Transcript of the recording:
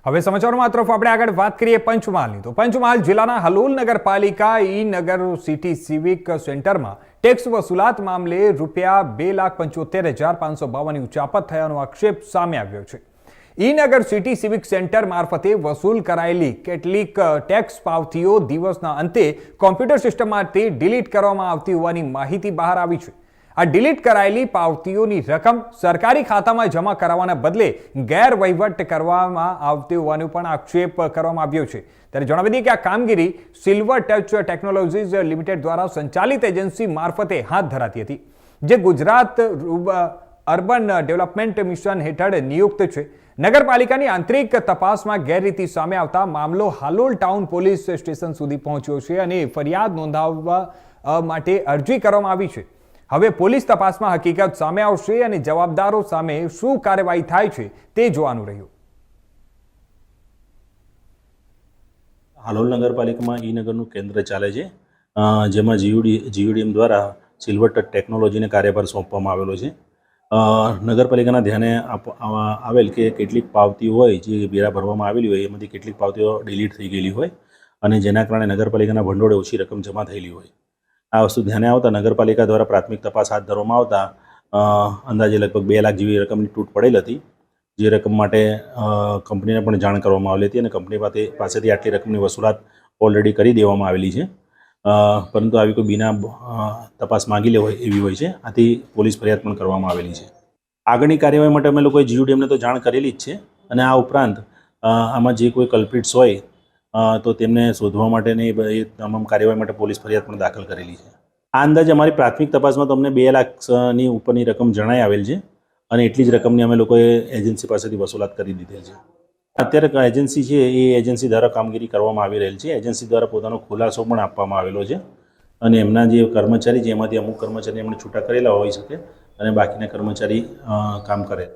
હવે સમાચારોમાં તરફ આપણે આગળ વાત કરીએ પંચમહાલની તો પંચમહાલ જિલ્લાના હલોલ નગરપાલિકા ઈ-નગર સિટી સિવિક સેન્ટરમાં ટેક્સ વસૂલાત મામલે ₹2,75,552ની ઉચાપત થયાનો આક્ષેપ સામે આવ્યો છે। ઈ-નગર સિટી સિવિક સેન્ટર મારફતે વસૂલ કરાયેલી કેટલીક ટેક્સ પાવતીઓ દિવસના અંતે કોમ્પ્યુટર સિસ્ટમમાંથી ડિલીટ કરવામાં આવતી હોવાની માહિતી બહાર આવી છે। આ ડિલીટ કરાયેલી પાવતીઓની રકમ સરકારી ખાતામાં જમા કરાવવાના બદલે ગેરવહીવટ કરવામાં આવતી હોવાનો પણ આક્ષેપ કરવામાં આવ્યો છે। ત્યારે જણાવી દઈએ કે આ કામગીરી સિલ્વર ટચ ટેકનોલોજીસ લિમિટેડ દ્વારા સંચાલિત એજન્સી મારફતે હાથ ધરાતી હતી, જે ગુજરાત અર્બન ડેવલપમેન્ટ મિશન હેઠળ નિયુક્ત છે। નગરપાલિકાની આંતરિક તપાસમાં ગેરરીતિ સામે આવતા મામલો હાલોલ ટાઉન પોલીસ સ્ટેશન સુધી પહોંચ્યો છે અને ફરિયાદ નોંધાવવા માટે અરજી કરવામાં આવી છે। હવે પોલીસ તપાસમાં હકીકત સામે આવશે અને જવાબદારો સામે શું કાર્યવાહી થાય છે તે જોવાનું રહ્યું। હાલોલ નગરપાલિકામાં ઈ-નગરનું કેન્દ્ર ચાલે છે, જેમાં જીયુડીએમ દ્વારા સિલ્વર ટચ ટેકનોલોજીને કાર્યભાર સોંપવામાં આવેલો છે। નગરપાલિકાના ધ્યાને આવેલ કે કેટલીક પાવતી હોય જે વેરા ભરવામાં આવેલી હોય એમાંથી કેટલીક પાવતીઓ ડિલીટ થઈ ગયેલી હોય અને જેના કારણે નગરપાલિકાના ભંડોળે ઓછી રકમ જમા થયેલી હોય। આ વસ્તુ ધ્યાને આવતા નગરપાલિકા દ્વારા પ્રાથમિક તપાસ હાથ ધરવામાં આવતા અંદાજે લગભગ 2 લાખ જેવી રકમની તૂટ પડેલ હતી, જે રકમ માટે કંપનીને પણ જાણ કરવામાં આવેલી હતી અને કંપની પાસેથી આટલી રકમની વસૂલાત ઓલરેડી કરી દેવામાં આવેલી છે, પરંતુ આવી કોઈ બીના તપાસ માંગી લે હોય એવી હોય છે। આથી પોલીસ ફરિયાદ પણ કરવામાં આવેલી છે। આગળની કાર્યવાહી માટે અમે લોકોએ જીયુડીએમને તો જાણ કરેલી જ છે અને આ ઉપરાંત આમાં જે કોઈ કલ્પ્રિટ્સ હોય તો તેમને શોધવા માટેની એ તમામ કાર્યવાહી માટે પોલીસ ફરિયાદ પણ દાખલ કરેલી છે। આ અંદાજે અમારી પ્રાથમિક તપાસમાં તમને 2 લાખની ઉપરની રકમ જણાઈ આવેલ છે અને એટલી જ રકમની અમે લોકોએ એજન્સી પાસેથી વસૂલાત કરી દીધેલ છે। અત્યારે એજન્સી છે એ એજન્સી દ્વારા કામગીરી કરવામાં આવી રહેલ છે। એજન્સી દ્વારા પોતાનો ખુલાસો પણ આપવામાં આવેલો છે અને એમના જે કર્મચારી છે એમાંથી અમુક કર્મચારી એમણે છૂટા કરેલા હોઈ શકે અને બાકીના કર્મચારી કામ કરે।